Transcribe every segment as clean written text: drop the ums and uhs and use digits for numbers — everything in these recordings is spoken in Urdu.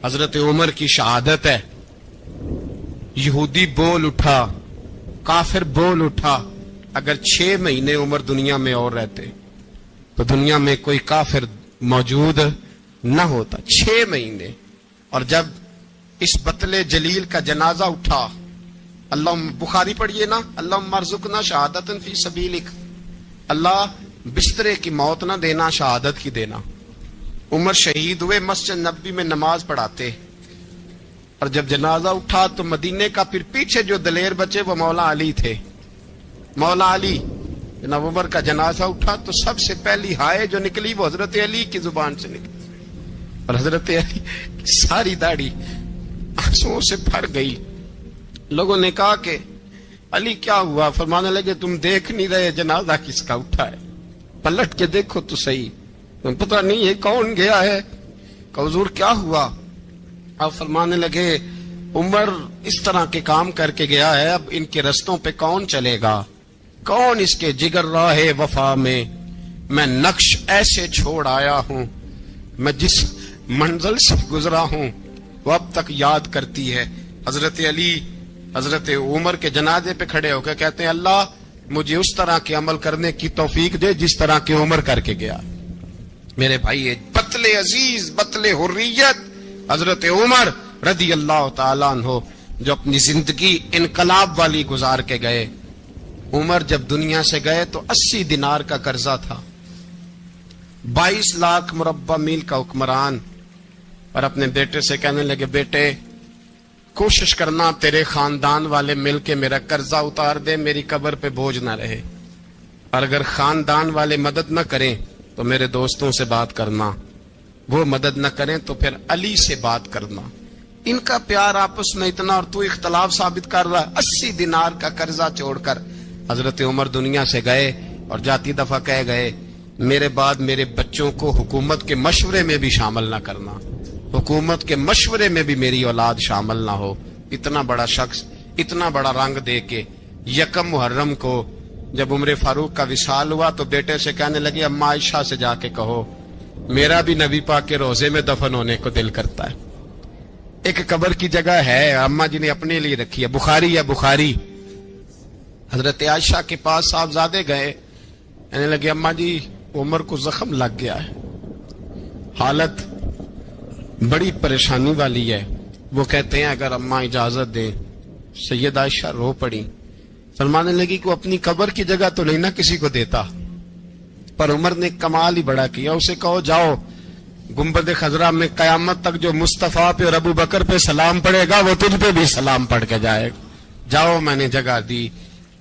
حضرت عمر کی شہادت ہے. یہودی بول اٹھا, کافر بول اٹھا, اگر 6 مہینے عمر دنیا میں اور رہتے تو دنیا میں کوئی کافر موجود نہ ہوتا. 6 مہینے. اور جب اس بطل جلیل کا جنازہ اٹھا, اللہ بخاری پڑھیے نا, اللہم ارزقنا شہادۃ فی سبیلک, اللہ بسترے کی موت نہ دینا, شہادت کی دینا. عمر شہید ہوئے, مسجد نبوی میں نماز پڑھاتے, اور جب جنازہ اٹھا تو مدینے کا پھر پیچھے جو دلیر بچے وہ مولا علی تھے. مولا علی, جناب عمر کا جنازہ اٹھا تو سب سے پہلی ہائے جو نکلی وہ حضرت علی کی زبان سے نکلی, اور حضرت علی کی ساری داڑھی آنسوؤں سے بھر گئی. لوگوں نے کہا کہ علی کیا ہوا؟ فرمانے لگے تم دیکھ نہیں رہے جنازہ کس کا اٹھا ہے, پلٹ کے دیکھو تو صحیح, تم پتہ نہیں یہ کون گیا ہے. کہ حضور کیا ہوا؟ اب فرمانے لگے عمر اس طرح کے کام کر کے گیا ہے, اب ان کے رستوں پہ کون چلے گا؟ کون اس کے جگر راہ وفا میں؟ میں نقش ایسے چھوڑ آیا ہوں, میں جس منزل سے گزرا ہوں وہ اب تک یاد کرتی ہے. حضرت علی حضرت عمر کے جنازے پہ کھڑے ہو کے کہتے ہیں اللہ مجھے اس طرح کے عمل کرنے کی توفیق دے جس طرح کے عمر کر کے گیا. میرے بھائی, بطل عزیز, بطل حریت حضرت عمر رضی اللہ تعالیٰ عنہ, جو اپنی زندگی انقلاب والی گزار کے گئے. عمر جب دنیا سے گئے تو 80 دینار کا قرضہ تھا, 22 لاکھ مربع میل کا حکمران, اور اپنے بیٹے سے کہنے لگے بیٹے کوشش کرنا تیرے خاندان والے مل کے میرا قرضہ اتار دے, میری قبر پہ بوجھ نہ رہے, اور اگر خاندان والے مدد نہ کریں تو میرے دوستوں سے بات کرنا, وہ مدد نہ کریں تو پھر علی سے بات کرنا. ان کا پیار آپس میں اتنا, اور تو اختلاف ثابت کر رہا. 80 دینار کا قرضہ چھوڑ کر حضرت عمر دنیا سے گئے, اور جاتی دفعہ کہہ گئے میرے بعد میرے بچوں کو حکومت کے مشورے میں بھی شامل نہ کرنا, حکومت کے مشورے میں بھی میری اولاد شامل نہ ہو. اتنا بڑا شخص اتنا بڑا رنگ دے کے 1 محرم کو جب عمر فاروق کا وصال ہوا تو بیٹے سے کہنے لگے اماں عائشہ سے جا کے کہو میرا بھی نبی پاک کے روزے میں دفن ہونے کو دل کرتا ہے. ایک قبر کی جگہ ہے اماں جی نے اپنے لیے رکھی ہے, بخاری ہے بخاری. حضرت عائشہ کے پاس صاحبزادے گئے, کہنے لگے اماں جی عمر کو زخم لگ گیا ہے, حالت بڑی پریشانی والی ہے. وہ کہتے ہیں اگر اماں اجازت دیں. سید عائشہ رو پڑی, فرمانے لگی کہ اپنی قبر کی جگہ تو نہیں نہ کسی کو دیتا, پر عمر نے کمال ہی بڑا کیا. اسے کہو جاؤ گنبد خضرا میں قیامت تک جو مصطفیٰ پہ اور ابو بکر پہ سلام پڑھے گا وہ تجھ پہ بھی سلام پڑھ کے جائے گا. جاؤ میں نے جگہ دی.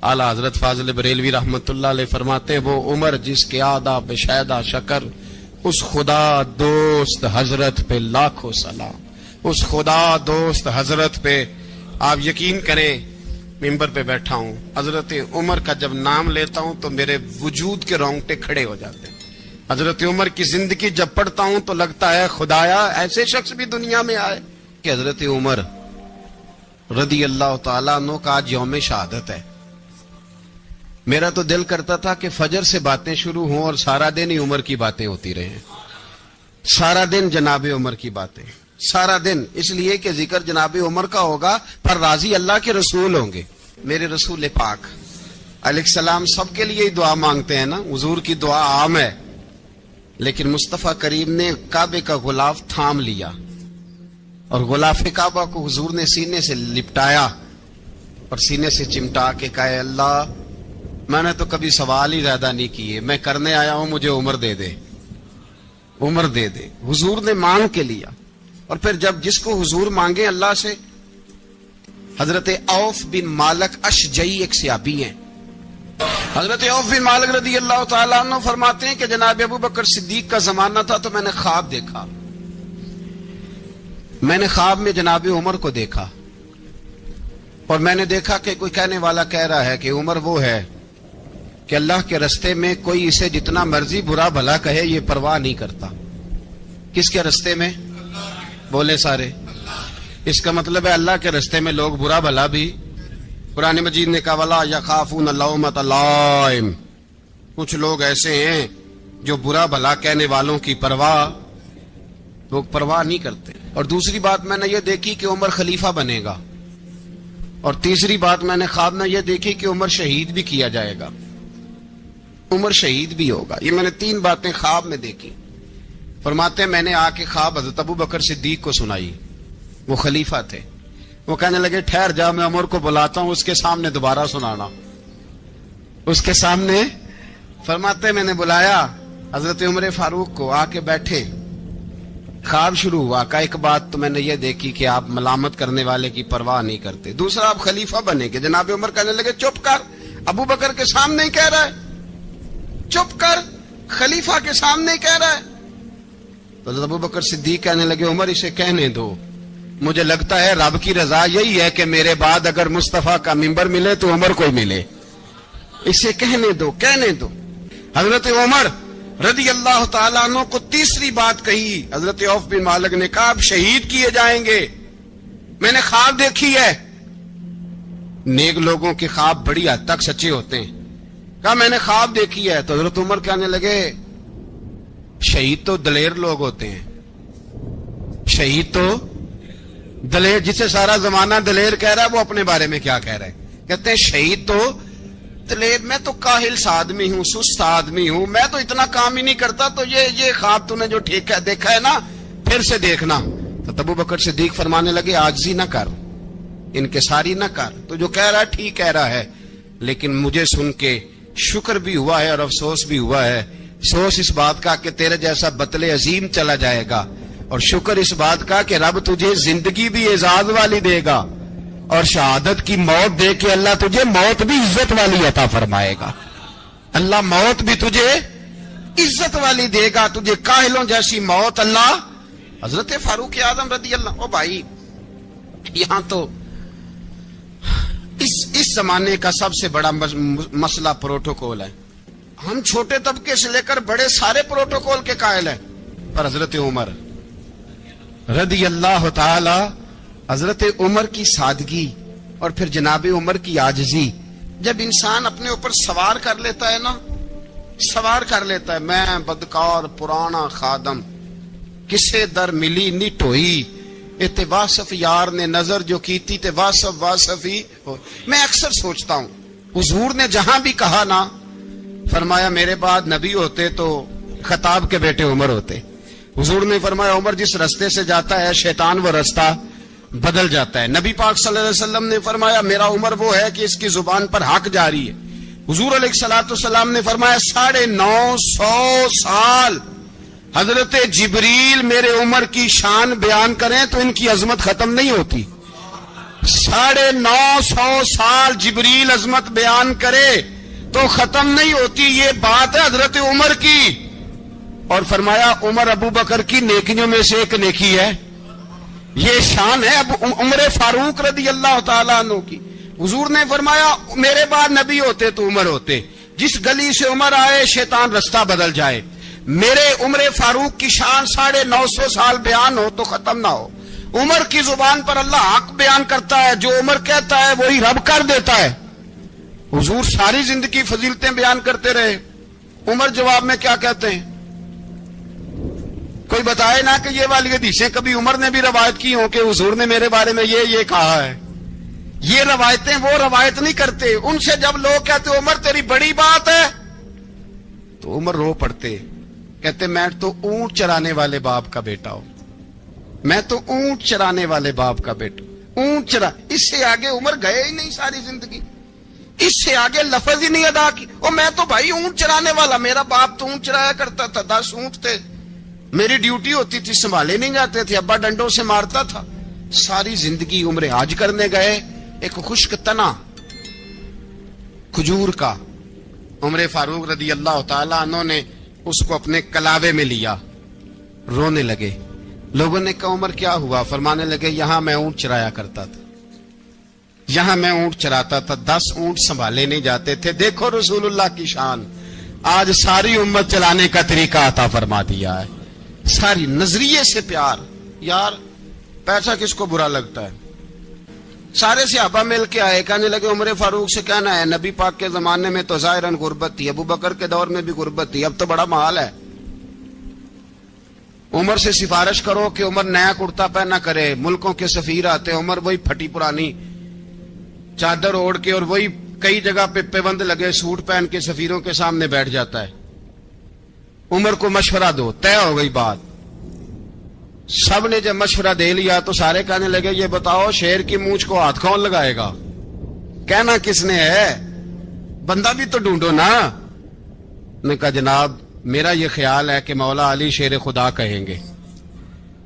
اعلیٰ حضرت فاضل بریلوی رحمت اللہ علیہ فرماتے ہیں وہ عمر جس کے آداب شیدہ شکر, اس خدا دوست حضرت پہ لاکھوں سلام, اس خدا دوست حضرت پہ. آپ یقین کریں ممبر پہ بیٹھا ہوں, حضرت عمر کا جب نام لیتا ہوں تو میرے وجود کے رونگٹے کھڑے ہو جاتے ہیں. حضرت عمر کی زندگی جب پڑھتا ہوں تو لگتا ہے خدایا ایسے شخص بھی دنیا میں آئے. کہ حضرت عمر رضی اللہ تعالیٰ عنہ کا آج یوم شہادت ہے. میرا تو دل کرتا تھا کہ فجر سے باتیں شروع ہوں اور سارا دن ہی عمر کی باتیں ہوتی رہیں, سارا دن جناب عمر کی باتیں, سارا دن. اس لیے کہ ذکر جناب عمر کا ہوگا پر راضی اللہ کے رسول ہوں گے. میرے رسول پاک علیہ السلام سب کے لیے ہی دعا مانگتے ہیں نا, حضور کی دعا عام ہے, لیکن مصطفیٰ کریم نے کعبے کا غلاف تھام لیا اور غلاف کعبہ کو حضور نے سینے سے لپٹایا اور سینے سے چمٹا کے کہا اللہ میں نے تو کبھی سوال ہی زیادہ نہیں کیے, میں کرنے آیا ہوں, مجھے عمر دے دے, عمر دے دے. حضور نے مانگ کے لیا. اور پھر جب جس کو حضور مانگے اللہ سے, حضرت عوف بن مالک اشجعی ایک صحابی ہیں, حضرت عوف بن مالک رضی اللہ تعالیٰ عنہ فرماتے ہیں کہ جناب ابو بکر صدیق کا زمانہ تھا تو میں نے خواب دیکھا, میں نے خواب میں جناب عمر کو دیکھا, اور میں نے دیکھا کہ کوئی کہنے والا کہہ رہا ہے کہ عمر وہ ہے کہ اللہ کے رستے میں کوئی اسے جتنا مرضی برا بھلا کہے یہ پرواہ نہیں کرتا. کس کے رستے میں؟ بولے سارے. اس کا مطلب ہے اللہ کے رستے میں لوگ برا بھلا بھی. قرآن مجید نے کہا وَلَا يَخَافُونَ لَوْمَةَ لَائِمٍ, کچھ لوگ ایسے ہیں جو برا بھلا کہنے والوں کی پرواہ نہیں کرتے. اور دوسری بات میں نے یہ دیکھی کہ عمر خلیفہ بنے گا، اور تیسری بات میں نے خواب میں یہ دیکھی کہ عمر شہید بھی کیا جائے گا، عمر شہید بھی ہوگا۔ یہ میں نے 3 باتیں خواب میں دیکھی۔ فرماتے ہیں میں نے آ کے خواب حضرت ابو بکر صدیق کو سنائی، وہ خلیفہ تھے۔ وہ کہنے لگے ٹھہر جا، میں عمر کو بلاتا ہوں، اس کے سامنے دوبارہ سنانا، اس کے سامنے۔ فرماتے ہیں میں نے بلایا حضرت عمر فاروق کو، آ کے بیٹھے، خواب شروع ہوا۔ کا ایک بات تو میں نے یہ دیکھی کہ آپ ملامت کرنے والے کی پرواہ نہیں کرتے، دوسرا آپ خلیفہ بنے گے۔ جناب عمر کہنے لگے چپ کر، ابو بکر کے سامنے ہی کہہ رہا ہے، چپ کر، خلیفہ کے سامنے ہی کہہ رہا ہے۔ تو حضرت ابو بکر صدیق کہنے لگے عمر اسے کہنے دو، مجھے لگتا ہے رب کی رضا یہی ہے کہ میرے بعد اگر مصطفیٰ کا منبر ملے تو عمر کو ہی ملے، اسے کہنے دو، کہنے دو۔ حضرت عمر رضی اللہ تعالیٰ عنہ کو تیسری بات کہی۔ حضرت عوف بن مالک نے کہا آپ شہید کیے جائیں گے، میں نے خواب دیکھی ہے۔ نیک لوگوں کے خواب بڑی حد تک سچے ہوتے ہیں۔ کہا میں نے خواب دیکھی ہے۔ تو حضرت عمر کہنے لگے شہید تو دلیر لوگ ہوتے ہیں، شہید تو دلیر، جسے سارا زمانہ دلیر کہہ رہا ہے وہ اپنے بارے میں کیا کہہ رہا ہے؟ کہتے ہیں شہید تو دلیر، میں تو کاہل سا آدمی ہوں، سست آدمی ہوں، میں تو اتنا کام ہی نہیں کرتا، تو یہ خواب تو نے جو ٹھیک ہے دیکھا ہے نا، پھر سے دیکھنا۔ تو ابو بکر صدیق فرمانے لگے عاجزی نہ کر، انکساری نہ کر، تو جو کہہ رہا ہے ٹھیک کہہ رہا ہے، لیکن مجھے سن کے شکر بھی ہوا ہے اور افسوس بھی ہوا ہے۔ افسوس اس بات کا کہ تیرے جیسا بطل عظیم چلا جائے گا، اور شکر اس بات کا کہ رب تجھے زندگی بھی اعزاز والی دے گا، اور شہادت کی موت دے کے اللہ تجھے موت بھی عزت والی عطا فرمائے گا۔ اللہ موت بھی تجھے عزت والی دے گا، تجھے کاہلوں جیسی موت اللہ۔ حضرت فاروق اعظم رضی اللہ، او بھائی یہاں تو اس زمانے کا سب سے بڑا مسئلہ پروٹوکول ہے۔ ہم چھوٹے طبقے سے لے کر بڑے سارے پروٹوکول کے قائل ہیں، پر حضرت عمر رضی اللہ تعالی، حضرت عمر کی سادگی اور پھر جناب عمر کی عاجزی، جب انسان اپنے اوپر سوار کر لیتا ہے نا، سوار کر لیتا ہے، میں بدکار پرانا خادم، کسے در ملی نی ٹوئی، اتے واصف یار نے نظر جو کیتی تے واصف ہی ہو۔ میں اکثر سوچتا ہوں حضور نے جہاں بھی کہا نا، فرمایا میرے بعد نبی ہوتے تو خطاب کے بیٹے عمر ہوتے۔ حضور نے فرمایا عمر جس رستے سے جاتا ہے شیطان وہ رستہ بدل جاتا ہے۔ نبی پاک صلی اللہ علیہ وسلم نے فرمایا میرا عمر وہ ہے کہ اس کی زبان پر حق جاری ہے۔ حضور علیہ الصلوۃ والسلام نے فرمایا 950 سال حضرت جبریل میرے عمر کی شان بیان کریں تو ان کی عظمت ختم نہیں ہوتی۔ 950 سال جبریل عظمت بیان کرے تو ختم نہیں ہوتی۔ یہ بات ہے حضرت عمر کی، اور فرمایا عمر ابو بکر کی نیکیوں میں سے ایک نیکی ہے، یہ شان ہے عمر فاروق رضی اللہ تعالیٰ عنہ کی۔ حضور نے فرمایا میرے بعد نبی ہوتے تو عمر ہوتے، جس گلی سے عمر آئے شیطان رستہ بدل جائے۔ میرے عمر فاروق کی شان 950 سال بیان ہو تو ختم نہ ہو۔ عمر کی زبان پر اللہ حق بیان کرتا ہے، جو عمر کہتا ہے وہی رب کر دیتا ہے۔ حضور ساری زندگی فضیلتیں بیان کرتے رہے، عمر جواب میں کیا کہتے ہیں؟ کوئی بتائے نا کہ یہ والی حدیثیں کبھی عمر نے بھی روایت کی ہوں کہ حضور نے میرے بارے میں یہ کہا ہے۔ یہ روایتیں وہ روایت نہیں کرتے، ان سے جب لوگ کہتے عمر تیری بڑی بات ہے تو عمر رو پڑتے، کہتے میں تو اونٹ چرانے والے باپ کا بیٹا ہوں، میں تو اونٹ چرانے والے باپ کا بیٹا، اونٹ چرا۔ اس سے آگے عمر گئے ہی نہیں ساری زندگی، اس سے آگے لفظ ہی نہیں ادا کی۔ اور میں تو بھائی اونٹ چرانے والا، میرا باپ تو اونٹ چرایا کرتا تھا، 10 اونٹ تھے، میری ڈیوٹی ہوتی تھی، سنبھالے نہیں جاتے تھے، ابا ڈنڈوں سے مارتا تھا۔ ساری زندگی عمر حج کرنے گئے، ایک خشک تنا کھجور کا عمر فاروق رضی اللہ تعالیٰ عنہ نے اس کو اپنے کلاوے میں لیا، رونے لگے۔ لوگوں نے کہا عمر کیا ہوا؟ فرمانے لگے یہاں میں اونٹ چرایا کرتا تھا، یہاں میں اونٹ چراتا تھا، 10 اونٹ سنبھالے نہیں جاتے تھے۔ دیکھو رسول اللہ کی شان، آج ساری امت چلانے کا طریقہ عطا فرما دیا ہے، ساری نظریے سے پیار۔ یار پیسہ کس کو برا لگتا ہے؟ سارے صحابہ مل کے آئے، کہنے لگے عمر فاروق سے کہنا ہے نبی پاک کے زمانے میں تو ظاہراً غربت تھی، ابو بکر کے دور میں بھی غربت تھی، اب تو بڑا محال ہے۔ عمر سے سفارش کرو کہ عمر نیا کرتا پہنا کرے. ملکوں کے سفیر آتے ہیں, عمر وہی پھٹی پرانی چادر اوڑھ کے اور وہی کئی جگہ پہ پیوند لگے سوٹ پہن کے سفیروں کے سامنے بیٹھ جاتا ہے. عمر کو مشورہ دو, طے ہو گئی بات. سب نے جب مشورہ دے لیا تو سارے کہنے لگے یہ بتاؤ شیر کی مونچھ کو ہاتھ کون لگائے گا؟ کہنا کس نے ہے؟ بندہ بھی تو ڈھونڈو نا. نے کہا جناب میرا یہ خیال ہے کہ مولا علی شیر خدا کہیں گے,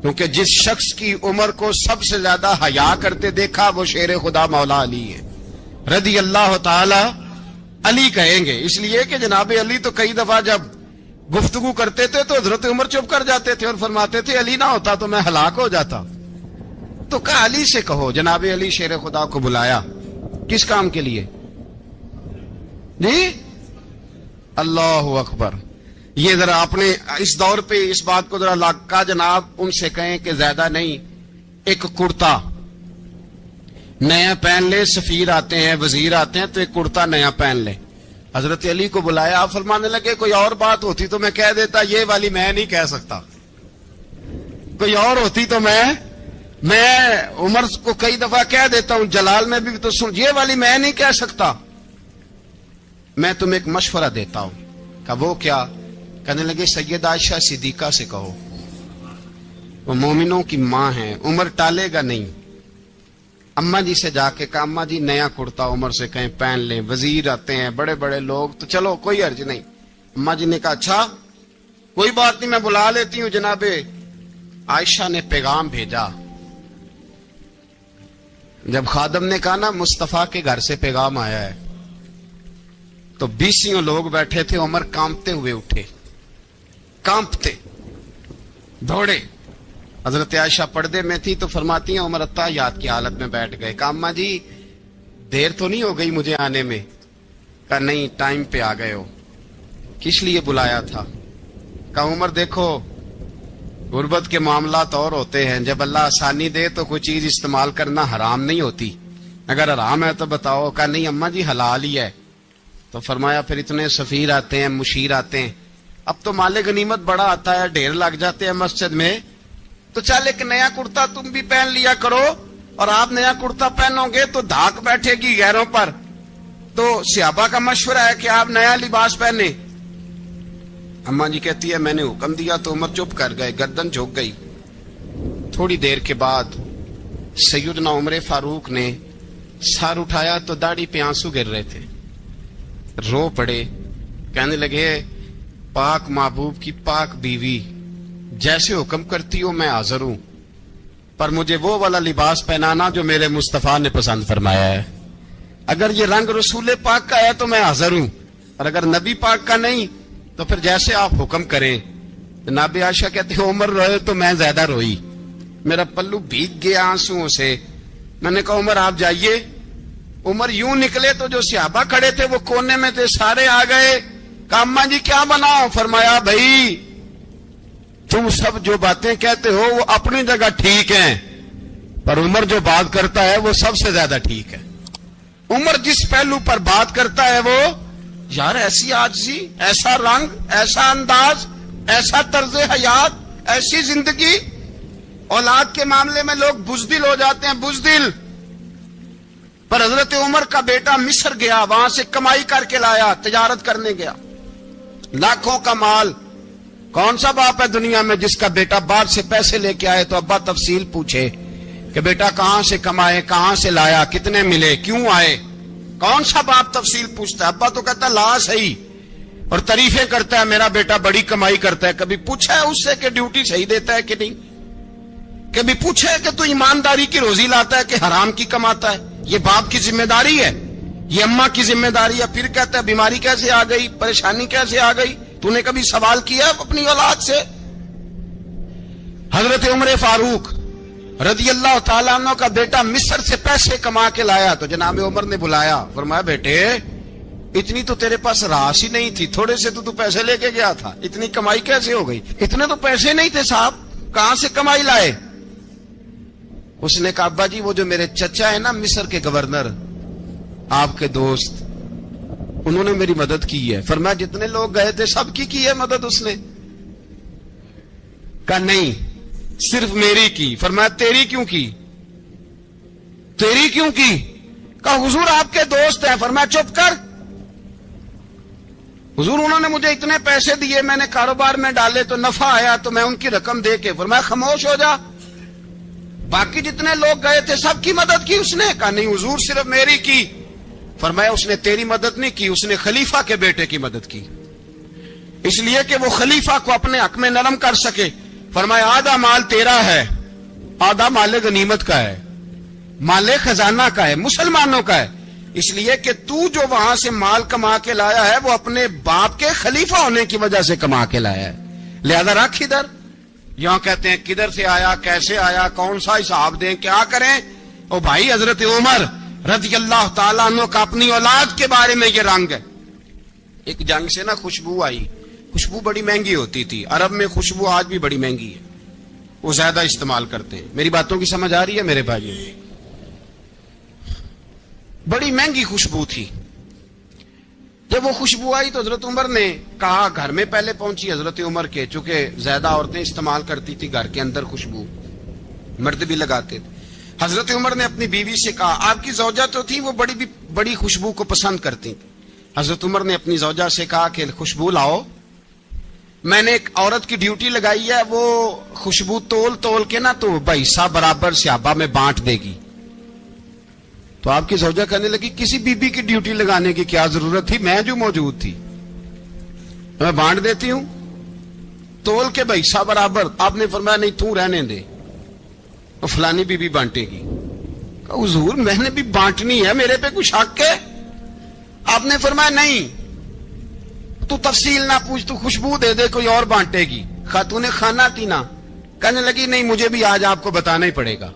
کیونکہ جس شخص کی عمر کو سب سے زیادہ حیا کرتے دیکھا وہ شیر خدا مولا علی ہے رضی اللہ تعالی. علی کہیں گے اس لیے کہ جناب علی تو کئی دفعہ جب گفتگو کرتے تھے تو حضرت عمر چپ کر جاتے تھے اور فرماتے تھے علی نہ ہوتا تو میں ہلاک ہو جاتا. تو کہا علی سے کہو. جناب علی شیر خدا کو بلایا. کس کام کے لیے جی؟ اللہ اکبر. یہ ذرا اپنے اس دور پہ اس بات کو ذرا لاکا جناب ان سے کہیں کہ زیادہ نہیں, ایک کرتا نیا پہن لے. سفیر آتے ہیں, وزیر آتے ہیں تو ایک کرتا نیا پہن لے. حضرت علی کو بلایا. آپ فرمانے لگے کوئی اور بات ہوتی تو میں کہہ دیتا, یہ والی میں نہیں کہہ سکتا. کوئی اور ہوتی تو میں عمر کو کئی دفعہ کہہ دیتا ہوں, جلال میں بھی تو سن, یہ والی میں نہیں کہہ سکتا. میں تمہیں ایک مشورہ دیتا ہوں. کہ وہ کیا؟ کہنے لگے سید عائشہ صدیقہ سے کہو, وہ مومنوں کی ماں ہیں, عمر ٹالے گا نہیں. اماں جی سے جا کے کہا اماں جی نیا کرتا عمر سے کہیں پہن لیں. وزیر آتے ہیں, بڑے بڑے لوگ, تو چلو کوئی حرج نہیں. اماں جی نے کہا اچھا کوئی بات نہیں میں بلا لیتی ہوں. جناب عائشہ نے پیغام بھیجا. جب خادم نے کہا نا مصطفیٰ کے گھر سے پیغام آیا ہے, تو 20 لوگ بیٹھے تھے. عمر کانپتے ہوئے اٹھے, کانپتے دوڑے. حضرت عائشہ پردے میں تھی تو فرماتی ہیں عمر اتحیات کی حالت میں بیٹھ گئے. کہا اماں جی دیر تو نہیں ہو گئی مجھے آنے میں؟ کہا نہیں ٹائم پہ آ گئے ہو. کس لیے بلایا تھا؟ کہا عمر دیکھو غربت کے معاملات اور ہوتے ہیں, جب اللہ آسانی دے تو کوئی چیز استعمال کرنا حرام نہیں ہوتی, اگر حرام ہے تو بتاؤ. کہا نہیں اماں جی حلال ہی ہے. تو فرمایا پھر اتنے سفیر آتے ہیں, مشیر آتے ہیں, اب تو مال غنیمت بڑا آتا ہے, ڈھیر لگ جاتے ہیں مسجد میں, تو چل ایک نیا کرتا تم بھی پہن لیا کرو. اور آپ نیا کرتا پہنو گے تو دھاک بیٹھے گی غیروں پر. تو صحابہ کا مشورہ ہے کہ آپ نیا لباس پہنے. اماں جی کہتی ہے میں نے حکم دیا تو عمر چپ کر گئے, گردن جھک گئی. تھوڑی دیر کے بعد سیدنا عمر فاروق نے سر اٹھایا تو داڑھی پہ آنسو گر رہے تھے, رو پڑے. کہنے لگے پاک محبوب کی پاک بیوی جیسے حکم کرتی ہو میں حاضر ہوں, پر مجھے وہ والا لباس پہنانا جو میرے مصطفیٰ نے پسند فرمایا ہے. اگر یہ رنگ رسول پاک کا ہے تو میں حاضر ہوں, اور اگر نبی پاک کا نہیں تو پھر جیسے آپ حکم کریں. جناب عائشہ کہتے ہیں عمر روئے تو میں زیادہ روئی, میرا پلو بھیگ گیا آنسوؤں سے. میں نے کہا عمر آپ جائیے. عمر یوں نکلے تو جو صحابہ کھڑے تھے وہ کونے میں تھے, سارے آ گئے. کہا اماں جی کیا بناؤ؟ فرمایا بھائی تم سب جو باتیں کہتے ہو وہ اپنی جگہ ٹھیک ہیں, پر عمر جو بات کرتا ہے وہ سب سے زیادہ ٹھیک ہے. عمر جس پہلو پر بات کرتا ہے وہ یار ایسی عاجزی, ایسا رنگ, ایسا انداز, ایسا طرز حیات, ایسی زندگی. اولاد کے معاملے میں لوگ بزدل ہو جاتے ہیں, بزدل. پر حضرت عمر کا بیٹا مصر گیا, وہاں سے کمائی کر کے لایا, تجارت کرنے گیا, لاکھوں کا مال. کون سا باپ ہے دنیا میں جس کا بیٹا باپ سے پیسے لے کے آئے تو ابا تفصیل پوچھے کہ بیٹا کہاں سے کمائے, کہاں سے لایا, کتنے ملے, کیوں آئے؟ کون سا باپ تفصیل پوچھتا ہے؟ ابا تو کہتا لا صحیح, اور تعریفیں کرتا ہے میرا بیٹا بڑی کمائی کرتا ہے. کبھی پوچھا ہے اس سے کہ ڈیوٹی صحیح دیتا ہے کہ نہیں؟ کبھی پوچھا ہے کہ تو ایمانداری کی روزی لاتا ہے کہ حرام کی کماتا ہے؟ یہ باپ کی ذمہ داری ہے, یہ اماں کی ذمہ داری ہے. پھر کہتا ہے بیماری کیسے آ گئی, پریشانی کیسے آ گئی؟ تو نے کبھی سوال کیا اپنی اولاد سے؟ حضرت عمر فاروق رضی اللہ تعالیٰ عنہ کا بیٹا مصر سے پیسے کما کے لایا تو جناب عمر نے بلایا, فرمایا بیٹے اتنی تو تیرے پاس راس ہی نہیں تھی, تھوڑے سے تو پیسے لے کے گیا تھا, اتنی کمائی کیسے ہو گئی؟ اتنے تو پیسے نہیں تھے صاحب, کہاں سے کمائی لائے؟ اس نے کہا ابا جی وہ جو میرے چچا ہے نا مصر کے گورنر, آپ کے دوست, انہوں نے میری مدد کی ہے. فرمایا جتنے لوگ گئے تھے سب کی ہے مدد اس نے. کہا نہیں صرف میری کی. فرمایا تیری کیوں کی؟ تیری کیوں کی؟ کہا حضور آپ کے دوست ہیں. فرمایا چپ کر. حضور انہوں نے مجھے اتنے پیسے دیے, میں نے کاروبار میں ڈالے تو نفع آیا تو میں ان کی رقم دے کے. فرمایا خاموش ہو جا. باقی جتنے لوگ گئے تھے سب کی مدد کی اس نے؟ کہا نہیں حضور صرف میری کی. فرمایا اس نے تیری مدد نہیں کی, اس نے خلیفہ کے بیٹے کی مدد کی, اس لیے کہ وہ خلیفہ کو اپنے حق میں نرم کر سکے. فرمایا آدھا مال تیرا ہے, آدھا مال غنیمت کا ہے, مال خزانہ کا ہے, مسلمانوں کا ہے, اس لیے کہ تو جو وہاں سے مال کما کے لایا ہے وہ اپنے باپ کے خلیفہ ہونے کی وجہ سے کما کے لایا ہے, لہذا رکھ ادھر. یہاں کہتے ہیں کدھر سے آیا, کیسے آیا, کون سا حساب دیں, کیا کریں. او بھائی حضرت عمر رضی اللہ تعالیٰ عنہ کا اپنی اولاد کے بارے میں یہ رنگ ہے. ایک جنگ سے نا خوشبو آئی, خوشبو بڑی مہنگی ہوتی تھی, عرب میں خوشبو آج بھی بڑی مہنگی ہے, وہ زیادہ استعمال کرتے ہیں. میری باتوں کی سمجھ آ رہی ہے میرے بھائیوں؟ بڑی مہنگی خوشبو تھی. جب وہ خوشبو آئی تو حضرت عمر نے کہا, گھر میں پہلے پہنچی حضرت عمر کے, چونکہ زیادہ عورتیں استعمال کرتی تھی گھر کے اندر خوشبو, مرد بھی لگاتے تھے. حضرت عمر نے اپنی بیوی سے کہا, آپ کی زوجہ تو تھی وہ بڑی خوشبو کو پسند کرتی تھی. حضرت عمر نے اپنی زوجہ سے کہا کہ خوشبو لاؤ, میں نے ایک عورت کی ڈیوٹی لگائی ہے, وہ خوشبو تول تول کے نا تو بھائیسا برابر صحابہ میں بانٹ دے گی. تو آپ کی زوجہ کہنے لگی کسی بی بی کی ڈیوٹی لگانے کی کیا ضرورت تھی, میں جو موجود تھی میں بانٹ دیتی ہوں تول کے بھائیسا برابر. آپ نے فرمایا نہیں تو رہنے دے, وہ فلانی بی بی بانٹے گی. کہا حضور میں نے بھی بانٹنی ہے, میرے پہ کچھ حق ہے؟ آپ نے فرمایا نہیں, تو تفصیل نہ پوچھ, تو خوشبو دے دے, کوئی اور بانٹے گی. خاتون خانہ تھی نا, کہنے لگی نہیں مجھے بھی آج آپ کو بتانا ہی پڑے گا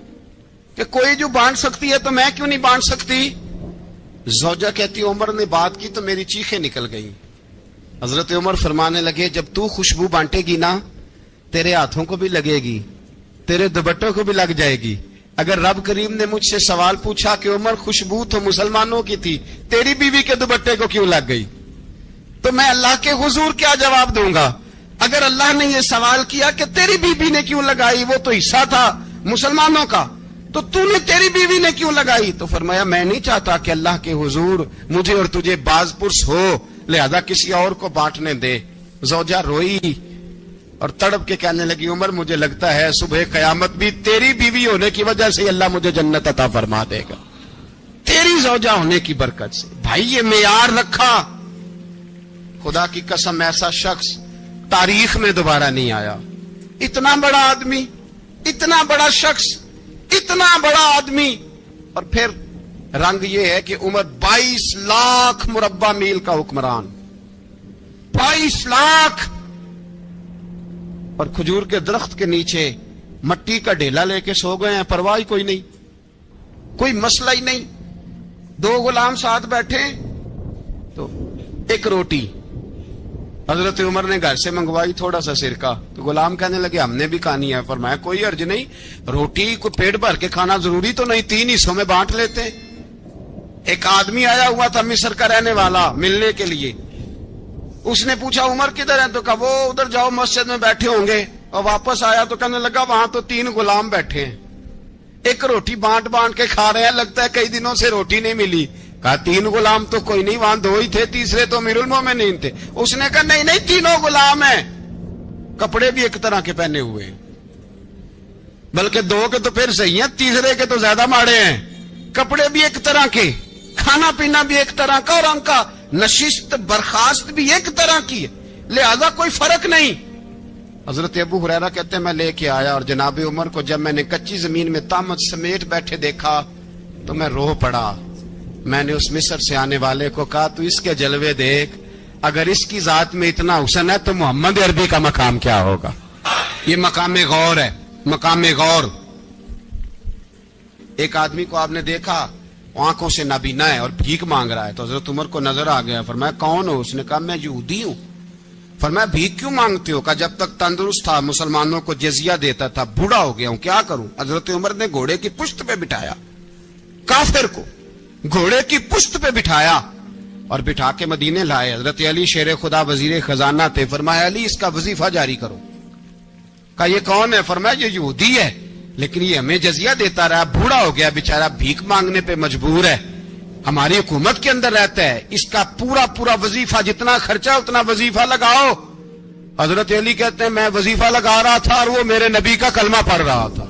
کہ کوئی جو بانٹ سکتی ہے تو میں کیوں نہیں بانٹ سکتی. زوجہ کہتی عمر نے بات کی تو میری چیخیں نکل گئیں. حضرت عمر فرمانے لگے جب تو خوشبو بانٹے گی نا تیرے ہاتھوں کو بھی لگے گی, تیرے دوپٹوں کو بھی لگ جائے گی. اگر رب کریم نے مجھ سے سوال پوچھا کہ عمر خوشبو تو مسلمانوں کی تھی, تیری بیوی کے دوپٹے کو کیوں لگ گئی, تو میں اللہ کے حضور کیا جواب دوں گا؟ اگر اللہ نے یہ سوال کیا کہ تیری بیوی نے کیوں لگائی, وہ تو حصہ تھا مسلمانوں کا, تو نے تیری بیوی نے کیوں لگائی؟ تو فرمایا میں نہیں چاہتا کہ اللہ کے حضور مجھے اور تجھے باز پرس ہو, لہذا کسی اور کو بانٹنے دے. زوجہ روئی اور تڑپ کے کہنے لگی عمر مجھے لگتا ہے صبح قیامت بھی تیری بیوی ہونے کی وجہ سے اللہ مجھے جنت عطا فرما دے گا, تیری زوجہ ہونے کی برکت سے. بھائی یہ معیار رکھا, خدا کی قسم ایسا شخص تاریخ میں دوبارہ نہیں آیا. اتنا بڑا آدمی, اتنا بڑا شخص, اتنا بڑا آدمی, اور پھر رنگ یہ ہے کہ عمر 22 لاکھ مربع میل کا حکمران, 22 لاکھ, اور کھجور کے درخت کے نیچے مٹی کا ڈھیلا لے کے سو گئے ہیں, پرواہ کوئی نہیں, کوئی مسئلہ ہی نہیں. 2 غلام ساتھ بیٹھے تو ایک روٹی حضرت عمر نے گھر سے منگوائی, تھوڑا سا سرکہ, تو غلام کہنے لگے ہم نے بھی کھانی ہے. فرمایا کوئی حرج نہیں, روٹی کو پیٹ بھر کے کھانا ضروری تو نہیں, 3 حصوں میں بانٹ لیتے. ایک آدمی آیا ہوا تھا مصر کا رہنے والا ملنے کے لیے, اس نے پوچھا عمر کدھر ہے, تو کہا وہ ادھر جاؤ مسجد میں بیٹھے ہوں گے. اور واپس آیا تو کہنے لگا وہاں تو 3 غلام بیٹھے ہیں, ایک روٹی بانٹ بانٹ کے کھا رہے ہیں, لگتا ہے کئی دنوں سے روٹی نہیں ملی. کہا 3 غلام تو کوئی نہیں, وہاں 2 ہی تھے, تیسرے تو امیر المومنین تھے. اس نے کہا نہیں 3 غلام ہیں, کپڑے بھی ایک طرح کے پہنے ہوئے, بلکہ 2 کے تو پھر صحیح ہیں, تیسرے کے تو زیادہ ماڑے ہیں. کپڑے بھی ایک طرح کے, کھانا پینا بھی ایک طرح کا, اور ان کا نشست برخاست بھی ایک طرح کی ہے, لہذا کوئی فرق نہیں. حضرت ابو ہریرہ کہتے ہیں میں لے کے آیا, اور جناب عمر کو جب میں نے کچی زمین میں تامت سمیٹ بیٹھے دیکھا تو میں رو پڑا. میں نے اس مصر سے آنے والے کو کہا تو اس کے جلوے دیکھ, اگر اس کی ذات میں اتنا حسن ہے تو محمد عربی کا مقام کیا ہوگا. یہ مقام غور ہے, مقام غور. ایک آدمی کو آپ نے دیکھا آنکھوں سے نابینا ہے اور بھیک مانگ رہا ہے, تو حضرت عمر کو نظر آ گیا. فرمایا کون ہو؟ اس نے کہا میں یہودی ہوں. فرمایا بھیک کیوں مانگتے ہو؟ کہا جب تک تندرست تھا مسلمانوں کو جزیہ دیتا تھا, بوڑھا ہو گیا ہوں کیا کروں. حضرت عمر نے گھوڑے کی پشت پہ بٹھایا, کافر کو گھوڑے کی پشت پہ بٹھایا اور بٹھا کے مدینے لائے. حضرت علی شیر خدا وزیر خزانہ تھے, فرمایا علی اس کا وظیفہ جاری کرو. کہا یہ کون ہے؟ فرمایا یہ یہودی ہے، لیکن یہ ہمیں جزیہ دیتا رہا، بوڑھا ہو گیا بیچارہ، بھیک مانگنے پہ مجبور ہے، ہماری حکومت کے اندر رہتا ہے، اس کا پورا وظیفہ جتنا خرچہ اتنا وظیفہ لگاؤ۔ حضرت علی کہتے ہیں میں وظیفہ لگا رہا تھا اور وہ میرے نبی کا کلمہ پڑھ رہا تھا،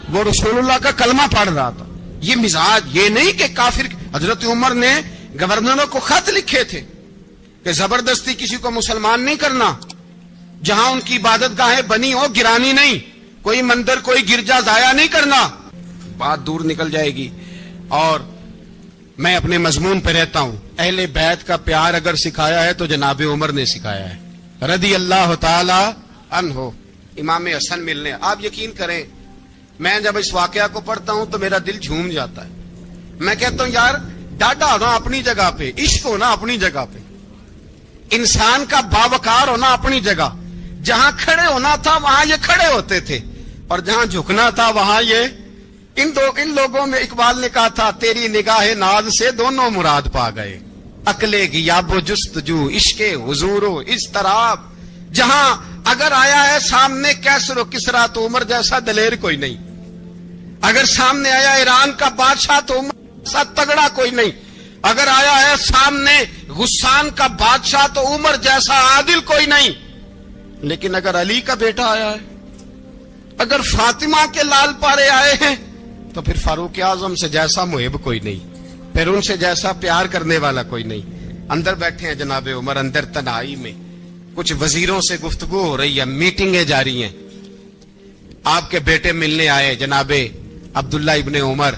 وہ رسول اللہ کا کلمہ پڑھ رہا تھا۔ یہ مزاج، یہ نہیں کہ کافر۔ حضرت عمر نے گورنروں کو خط لکھے تھے کہ زبردستی کسی کو مسلمان نہیں کرنا، جہاں ان کی عبادت گاہیں بنی ہو گرانی نہیں، کوئی مندر کوئی گرجا ضائع نہیں کرنا، بات دور نکل جائے گی۔ اور میں اپنے مضمون پہ رہتا ہوں، اہل بیت کا پیار اگر سکھایا ہے تو جناب عمر نے سکھایا ہے رضی اللہ تعالی عنہ۔ امام حسن ملنے، آپ یقین کریں میں جب اس واقعہ کو پڑھتا ہوں تو میرا دل جھوم جاتا ہے، میں کہتا ہوں یار ڈاڈا ہونا اپنی جگہ پہ، عشق ہونا اپنی جگہ پہ، انسان کا باوقار ہونا اپنی جگہ، جہاں کھڑے ہونا تھا وہاں یہ کھڑے ہوتے تھے، اور جہاں جھکنا تھا وہاں یہ ان لوگوں میں اقبال نے کہا تھا تیری نگاہ ناز سے دونوں مراد پا گئے، عقل غیاب و جستجو، عشق حضور و اضطراب، جہاں اگر آیا ہے سامنے کیسر و کسرا تو عمر جیسا دلیر کوئی نہیں، اگر سامنے آیا ایران کا بادشاہ تو عمر جیسا تگڑا کوئی نہیں، اگر آیا ہے سامنے غسان کا بادشاہ تو عمر جیسا عادل کوئی نہیں، لیکن اگر علی کا بیٹا آیا ہے، اگر فاطمہ کے لال پارے آئے ہیں تو پھر فاروق اعظم سے جیسا محب کوئی نہیں، پھر ان سے جیسا پیار کرنے والا کوئی نہیں۔ اندر بیٹھے ہیں جناب عمر، اندر تنہائی میں کچھ وزیروں سے گفتگو ہو رہی ہے، میٹنگیں جاری ہیں، آپ کے بیٹے ملنے آئے جناب عبداللہ ابن عمر،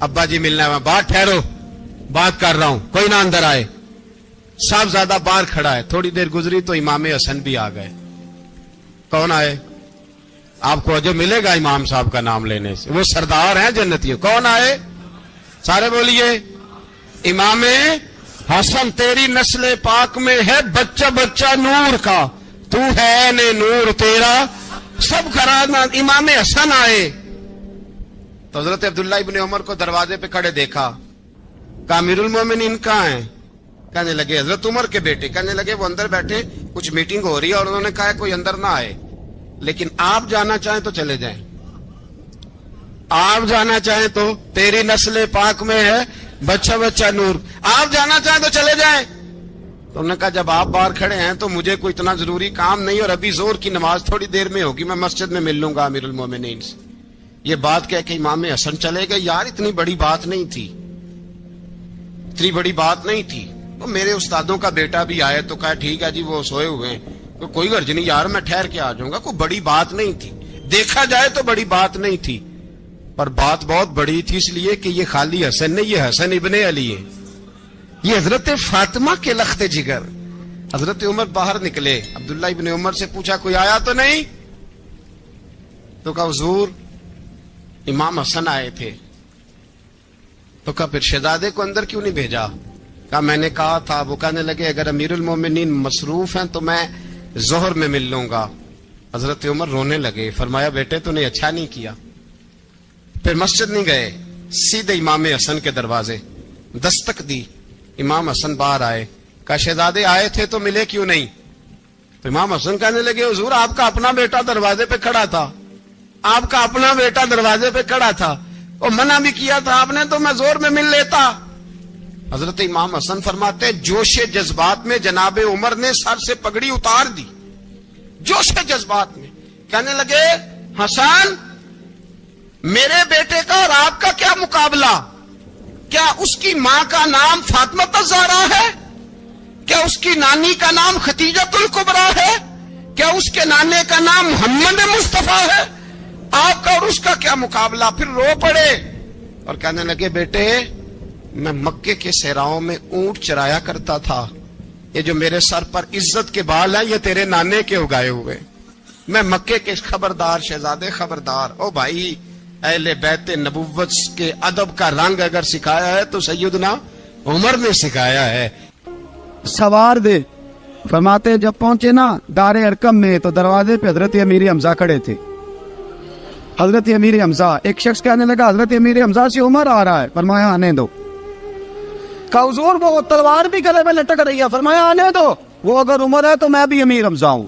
ابا جی ملنا ہے، بات ٹھہرو بات کر رہا ہوں، کوئی نہ اندر آئے، صاحبزادہ باہر کھڑا ہے۔ تھوڑی دیر گزری تو امام حسن بھی آ گئے۔ کون آئے؟ آپ کو جو ملے گا امام صاحب کا نام لینے سے، وہ سردار ہیں جنتیوں۔ کون آئے؟ سارے بولیے امام حسن، تیری نسل پاک میں ہے بچہ بچہ نور کا، تو ہے نے نور تیرا سب کرانا۔ امام حسن آئے تو حضرت عبداللہ ابن عمر کو دروازے پہ کھڑے دیکھا، کہا امیر المومنین کہاں ہیں؟ کہنے لگے حضرت عمر کے بیٹے۔ کہنے لگے وہ اندر بیٹھے، کچھ میٹنگ ہو رہی ہے اور انہوں نے کہا کوئی اندر نہ آئے، لیکن آپ جانا چاہیں تو چلے جائیں، آپ جانا چاہیں تو، تیری نسل پاک میں ہے بچہ بچہ نور، آپ جانا چاہیں تو چلے جائیں۔ تو انہوں نے کہا جب آپ باہر کھڑے ہیں تو مجھے کوئی اتنا ضروری کام نہیں، اور ابھی زور کی نماز تھوڑی دیر میں ہوگی، میں مسجد میں مل لوں گا امیر المومنین سے۔ یہ بات کہہ کہ امام حسن چلے گئے۔ یار اتنی بڑی بات نہیں تھی، اتنی بڑی بات نہیں تھی۔ تو میرے استادوں کا بیٹا بھی آئے تو کہا ٹھیک ہے جی وہ سوئے ہوئے ہیں، تو کوئی غرض نہیں یار میں ٹھہر کے آ جاؤں گا، کوئی بڑی بات نہیں تھی، دیکھا جائے تو بڑی بات نہیں تھی، پر بات بہت بڑی تھی، اس لیے کہ یہ خالی حسن نہیں، یہ حسن ابن علی ہے، یہ حضرت فاطمہ کے لخت جگر۔ حضرت عمر باہر نکلے، عبداللہ ابن عمر سے پوچھا کوئی آیا تو نہیں؟ تو کہا حضور امام حسن آئے تھے۔ تو کہا پھر شہزادے کو اندر کیوں نہیں بھیجا؟ کہا میں نے کہا تھا۔ وہ کہنے لگے اگر امیر المومنین مصروف ہیں تو میں ظہر میں مل لوں گا۔ حضرت عمر رونے لگے، فرمایا بیٹے تو نے اچھا نہیں کیا۔ پھر مسجد نہیں گئے، سیدھے امام حسن کے دروازے دستک دی، امام حسن باہر آئے، کہا شہزادے آئے تھے تو ملے کیوں نہیں؟ تو امام حسن کہنے لگے حضور آپ کا اپنا بیٹا دروازے پہ کھڑا تھا، آپ کا اپنا بیٹا دروازے پہ کھڑا تھا، اور منع بھی کیا تھا آپ نے تو میں زور میں مل لیتا۔ حضرت امام حسن فرماتے جوش جذبات میں جناب عمر نے سر سے پگڑی اتار دی، جوش جذبات میں کہنے لگے حسن میرے بیٹے کا اور آپ کا کیا مقابلہ؟ کیا اس کی ماں کا نام فاطمہ الزہرا ہے؟ کیا اس کی نانی کا نام خدیجۃ الکبریٰ ہے؟ کیا اس کے نانے کا نام محمد مصطفیٰ ہے؟ آپ کا اور اس کا کیا مقابلہ؟ پھر رو پڑے اور کہنے لگے بیٹے میں مکے کے صحراؤں میں اونٹ چرایا کرتا تھا، یہ جو میرے سر پر عزت کے بال ہیں یہ تیرے نانے کے اگائے ہوئے، میں مکے کے خبردار شہزادے خبردار۔ او بھائی اہل بیت نبوت کے ادب کا رنگ اگر سکھایا ہے تو سیدنا عمر نے سکھایا ہے۔ سوار دے فرماتے جب پہنچے نا دار ارقم میں تو دروازے پہ حضرت امیر حمزہ کھڑے تھے۔ حضرت امیر حمزہ، ایک شخص کہنے لگا حضرت امیر حمزہ سے عمر آ رہا ہے، فرمایا آنے دو۔ کہا حضور وہ تلوار بھی گلے میں لٹک رہی ہے، فرمایا آنے دو، وہ اگر عمر ہے تو میں بھی امیر حمزہ ہوں۔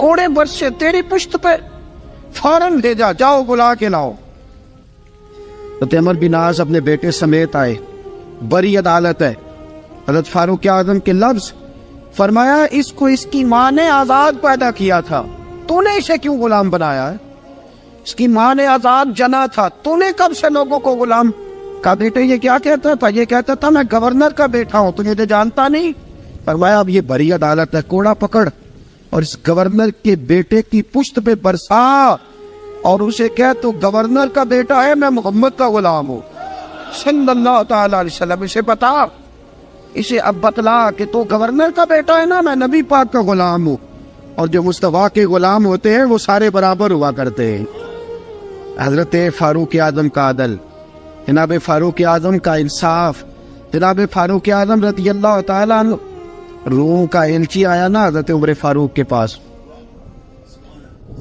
کوڑے برسے تیری پشت پہ، فوراً لے جا، جاؤ بلا کے لاؤ۔ حضرت عمر بن عاص اپنے بیٹے سمیت آئے، بڑی عدالت ہے، حضرت فاروق اعظم کے لفظ، فرمایا اس کو اس کی ماں نے آزاد پیدا کیا تھا، تو نے اسے کیوں غلام بنایا ہے؟ اس کی ماں نے آزاد جنا تھا، تو نے کب سے لوگوں کو غلام؟ کہا بیٹے یہ کیا کہتا تھا؟ یہ کہتا تھا میں گورنر کا بیٹا ہوں، تجھے تو جانتا نہیں۔ فرمایا اب یہ بڑی عدالت ہے، کوڑا پکڑ اور اس گورنر کے بیٹے کی پشت پہ برسا اور اسے کہہ تو گورنر کا بیٹا ہے، میں محمد کا غلام ہوں صلی اللہ تعالی علیہ وسلم۔ اسے بتا، اسے اب بتلا کہ تو گورنر کا بیٹا ہے نا، میں نبی پاک کا غلام ہوں، اور جو مصطفیٰ کے غلام ہوتے ہیں وہ سارے برابر ہوا کرتے ہیں۔ حضرت فاروق اعظم کا عدل، جناب فاروق اعظم کا انصاف، جناب فاروق اعظم رضی اللہ تعالیٰ عنہ، روم کا ایلچی آیا نا حضرت عمر فاروق کے پاس،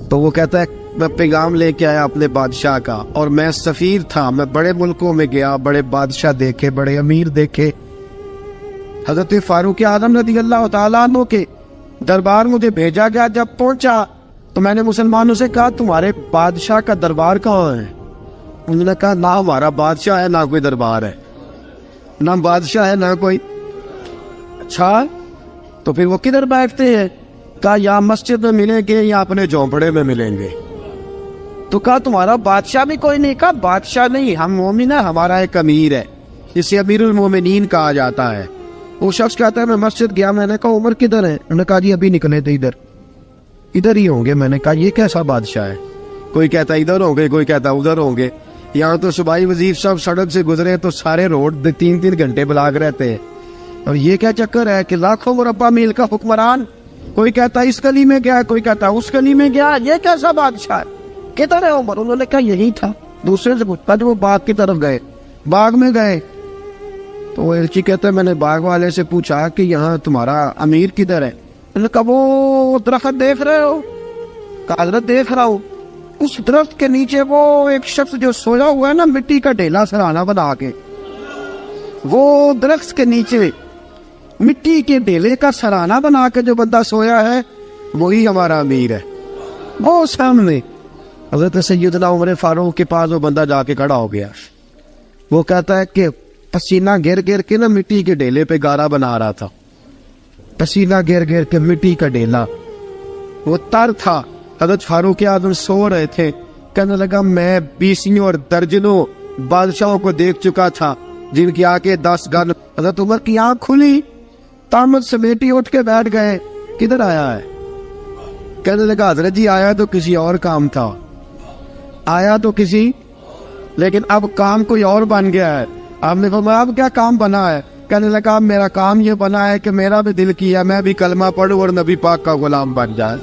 تو وہ کہتا ہے میں پیغام لے کے آیا اپنے بادشاہ کا، اور میں سفیر تھا، میں بڑے ملکوں میں گیا، بڑے بادشاہ دیکھے، بڑے امیر دیکھے۔ حضرت فاروق اعظم رضی اللہ تعالیٰ عنہ کے دربار مجھے بھیجا گیا، جب پہنچا تو میں نے مسلمانوں سے کہا تمہارے بادشاہ کا دربار کہاں ہے؟ انہوں نے کہا نہ ہمارا بادشاہ ہے نہ کوئی دربار ہے، نہ بادشاہ ہے نہ کوئی۔ اچھا تو پھر وہ کدھر بیٹھتے ہیں؟ کہا یا مسجد میں ملیں گے یا اپنے جھونپڑے میں ملیں گے۔ تو کہا تمہارا بادشاہ بھی کوئی نہیں؟ کہا بادشاہ نہیں، ہم مومن ہیں، ہمارا ایک امیر ہے، جسے امیر المومنین کہا جاتا ہے۔ وہ شخص کہتا ہے میں مسجد گیا، میں نے کہا عمر کدھر ہے؟ انہوں نے کہا جی ابھی نکلے تھے ادھر ہی ہوں گے۔ میں نے کہا یہ کیسا بادشاہ ہے؟ کوئی کہتا ادھر ہوں گے، کوئی کہتا ادھر ہوں گے۔ یہاں تو صوبائی وزیر صاحب سڑک سے گزرے تو سارے روڈ 3 گھنٹے بلاک رہتے ہیں، اور یہ کیا چکر ہے کہ لاکھوں مربع میل کا حکمران، کوئی کہتا اس گلی میں گیا، کوئی کہتا اس گلی میں گیا، یہ کیسا بادشاہ ہے؟ کدھر ہے عمر؟ انہوں نے کہا یہی تھا۔ دوسرے سے پوچھتا جو وہ باغ کی طرف گئے، باغ میں گئے تو وہ ایلچی کہتا ہے میں نے باغ والے سے پوچھا کہ یہاں تمہارا امیر کدھر ہے؟ انہوں نے کہا وہ درخت دیکھ رہے ہو؟ کہا حضرت دیکھ رہا ہوں۔ اس درخت کے نیچے وہ ایک شخص جو سویا ہوا ہے نا، مٹی کا ڈھیلا سرہانا بنا کے، وہ درخت کے نیچے مٹی کے ڈھیلے کا سرہانا بنا کے جو بندہ سویا ہے وہی ہمارا امیر ہے۔ وہ سامنے حضرت سیدنا عمر فاروق کے پاس وہ بندہ جا کے کھڑا ہو گیا، وہ کہتا ہے کہ پسینہ گر گر کے نا مٹی کے ڈھیلے پہ گارا بنا رہا تھا، پسینہ گر گر کے مٹی کا ڈھیلا، وہ تر تھا۔ حضرت فاروق اعظم سو رہے تھے، کہنے لگا میں 20 اور درجنوں بادشاہوں کو دیکھ چکا تھا جن کی آنکھیں 10 گن۔ حضرت عمر کی آنکھ کھلی، تامت سمیٹی اٹھ کے بیٹھ گئے، کدھر آیا ہے؟ کہنے لگا حضرت جی آیا تو کسی اور کام تھا، آیا تو کسی، لیکن اب کام کوئی اور بن گیا ہے۔ آپ نے فرمایا اب کیا کام بنا ہے؟ کہنے لگا میرا کام یہ بنا ہے کہ میرا بھی دل کیا میں بھی کلمہ پڑھوں اور نبی پاک کا غلام بن جائے۔